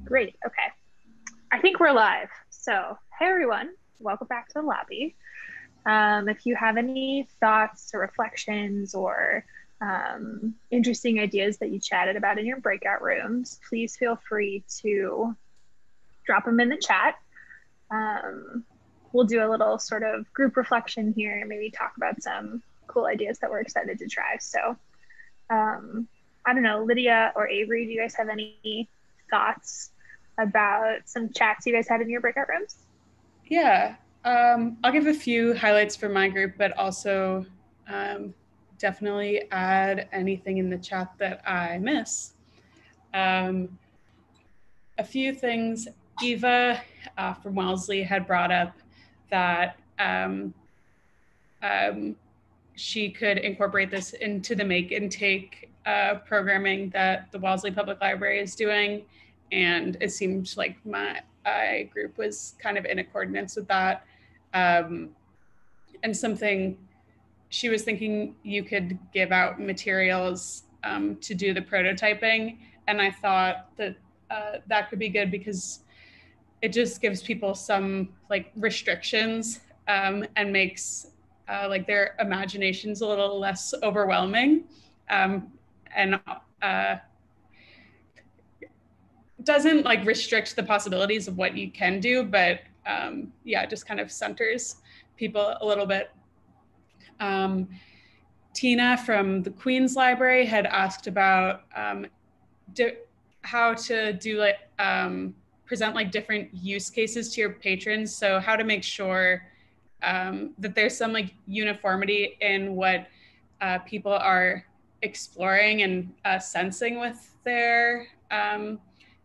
Great. Okay. I think we're live. So, hey everyone, welcome back to the lobby. If you have any thoughts or reflections or interesting ideas that you chatted about in your breakout rooms, please feel free to drop them in the chat. Um, we'll do a little sort of group reflection here and maybe talk about some cool ideas that we're excited to try. So, I don't know, Lydia or Avery, do you guys have any thoughts about some chats you guys had in your breakout rooms? Yeah, I'll give a few highlights for my group, but also definitely add anything in the chat that I miss. A few things. Eva from Wellesley had brought up that she could incorporate this into the make and take programming that the Wellesley Public Library is doing. And it seemed like my group was kind of in accordance with that. And something she was thinking you could give out materials to do the prototyping. And I thought that that could be good because it just gives people some like restrictions and makes like their imaginations a little less overwhelming, and doesn't like restrict the possibilities of what you can do, but yeah, it just kind of centers people a little bit. Tina from the Queen's Library had asked about how to do like present like different use cases to your patrons. So how to make sure that there's some like uniformity in what people are exploring and sensing with their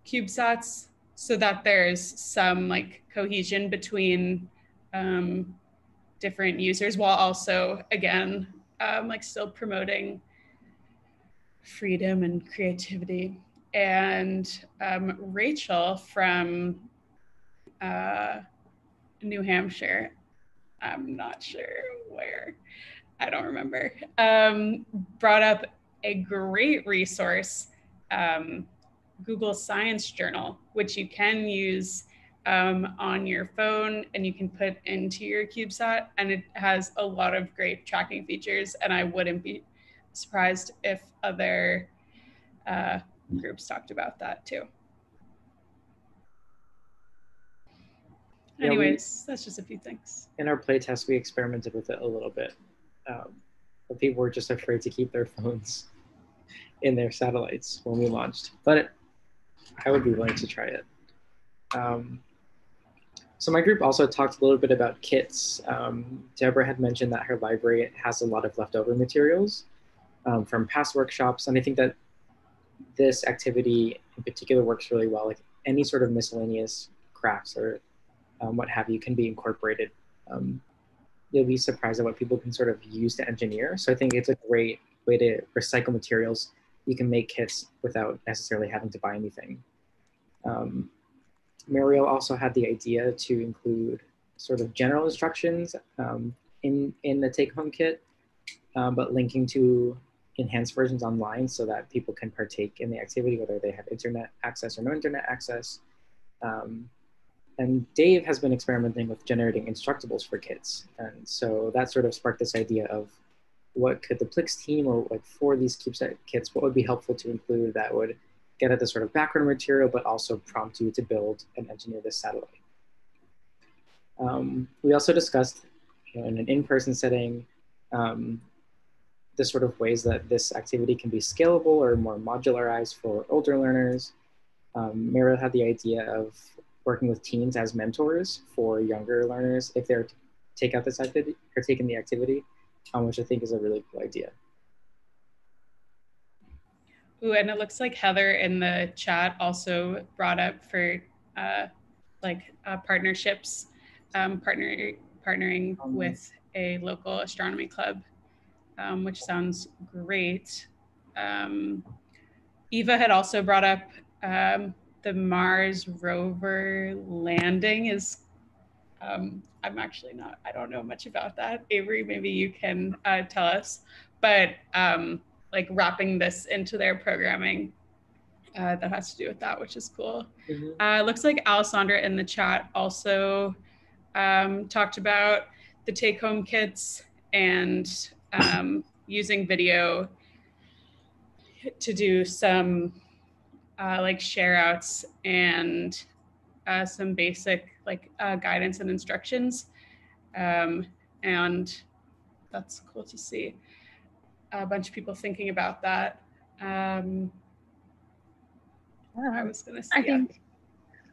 CubeSats, so that there's some like cohesion between different users, while also again like still promoting freedom and creativity. And Rachel from New Hampshire, I'm not sure where, I don't remember, brought up a great resource, Google Science Journal, which you can use on your phone and you can put into your CubeSat, and it has a lot of great tracking features, and I wouldn't be surprised if other groups talked about that too. Anyways, that's just a few things. In our playtest, we experimented with it a little bit. But people were just afraid to keep their phones in their satellites when we launched. But I would be willing to try it. So my group also talked a little bit about kits. Deborah had mentioned that her library has a lot of leftover materials from past workshops. And I think that this activity in particular works really well. Like any sort of miscellaneous crafts or what have you can be incorporated. You'll be surprised at what people can sort of use to engineer. So I think it's a great way to recycle materials. You can make kits without necessarily having to buy anything. Mariel also had the idea to include sort of general instructions in the take-home kit, but linking to enhanced versions online so that people can partake in the activity, whether they have internet access or no internet access. And Dave has been experimenting with generating instructables for kits. And so that sort of sparked this idea of what could the PLIX team, or like for these CubeSat kits, what would be helpful to include that would get at the sort of background material, but also prompt you to build and engineer this satellite. We also discussed, in an in-person setting, the sort of ways that this activity can be scalable or more modularized for older learners. Mariel had the idea of working with teens as mentors for younger learners if they're take out this activity or taking the activity, which I think is a really cool idea. Ooh, and it looks like Heather in the chat also brought up for partnerships, partnering with a local astronomy club, which sounds great. Eva had also brought up the Mars rover landing is, I'm actually not, I don't know much about that. Avery, maybe you can tell us, but like wrapping this into their programming that has to do with that, which is cool. Mm-hmm. Looks like Alessandra in the chat also talked about the take-home kits and using video to do some like share outs and some basic like guidance and instructions. And that's cool to see a bunch of people thinking about that. I was gonna say, I think,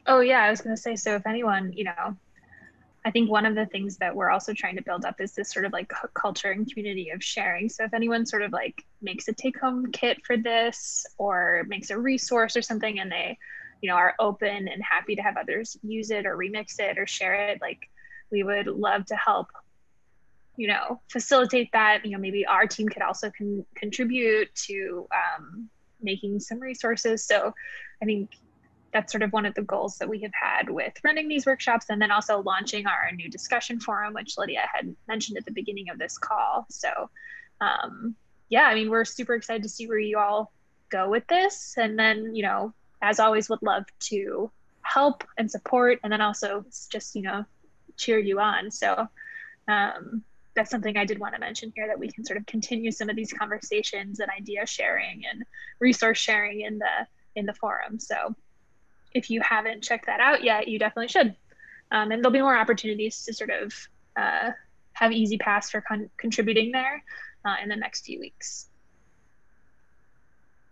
oh yeah, I was gonna say, so if anyone, you know, I think one of the things that we're also trying to build up is this sort of like culture and community of sharing. So if anyone sort of like makes a take home kit for this or makes a resource or something and they, you know, are open and happy to have others use it or remix it or share it, like we would love to help, you know, facilitate that. You know, maybe our team could also contribute to making some resources. So I think that's sort of one of the goals that we have had with running these workshops, and then also launching our new discussion forum, which Lydia had mentioned at the beginning of this call. So yeah, I mean, we're super excited to see where you all go with this. And then, you know, as always, would love to help and support, and then also just, you know, cheer you on. So that's something I did want to mention here, that we can sort of continue some of these conversations and idea sharing and resource sharing in the forum. So if you haven't checked that out yet, you definitely should. And there'll be more opportunities to sort of have easy pass for contributing there in the next few weeks.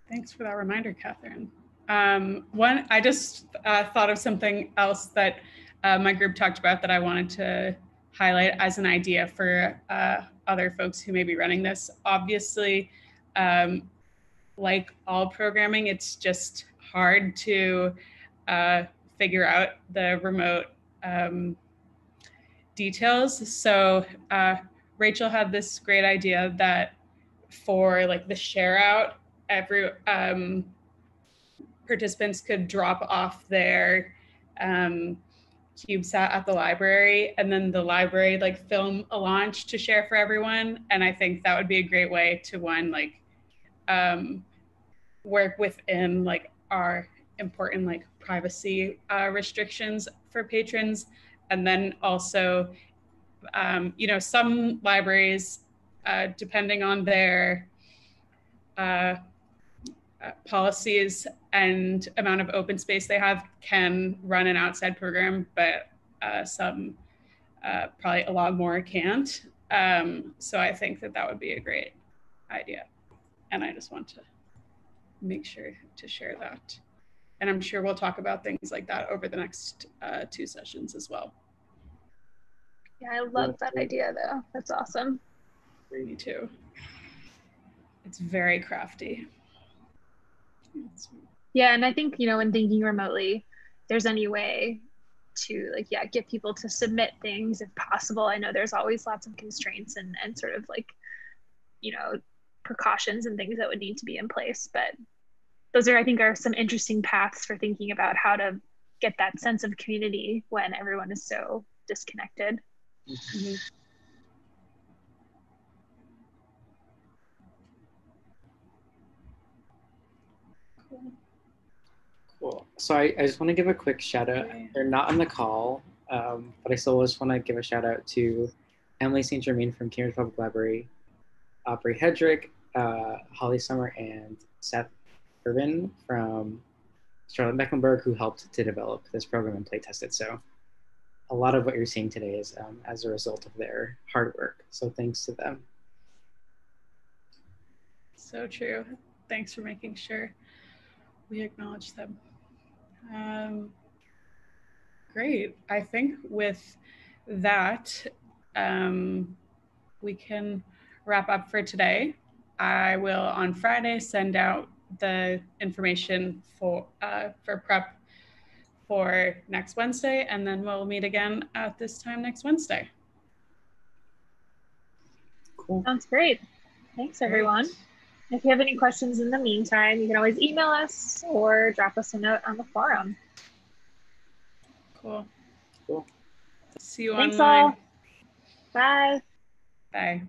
thanks for that reminder, Catherine. I just thought of something else that my group talked about that I wanted to highlight as an idea for other folks who may be running this. Obviously, like all programming, it's just hard to figure out the remote details. So Rachel had this great idea that for like the share out, every participants could drop off their CubeSat at the library, and then the library like film a launch to share for everyone. And I think that would be a great way to like work within like our important like privacy restrictions for patrons. And then also, you know, some libraries, depending on their policies and amount of open space they have, can run an outside program, but some probably a lot more can't. So I think that that would be a great idea. And I just want to make sure to share that. And I'm sure we'll talk about things like that over the next 2 sessions as well. Yeah, I love that idea though. That's awesome. Me too. It's very crafty. Yeah, and I think, you know, when thinking remotely, if there's any way to like, yeah, get people to submit things if possible. I know there's always lots of constraints and sort of like, you know, precautions and things that would need to be in place. But those are, I think, are some interesting paths for thinking about how to get that sense of community when everyone is so disconnected. Mm-hmm. Cool. So I just want to give a quick shout out. They're not on the call, but I still just want to give a shout out to Emily St. Germain from Cambridge Public Library, Aubrey Hedrick, Holly Summer, and Seth Irvin from Charlotte Mecklenburg, who helped to develop this program and play test it. So a lot of what you're seeing today is as a result of their hard work. So thanks to them. So true. Thanks for making sure we acknowledge them. Great. I think with that, we can wrap up for today. I will on Friday send out the information for prep for next Wednesday, and then we'll meet again at this time next Wednesday. Cool. Sounds great. Thanks, everyone. Great. If you have any questions in the meantime, you can always email us or drop us a note on the forum. Cool. Cool. See you Thanks online. All. Bye. Bye.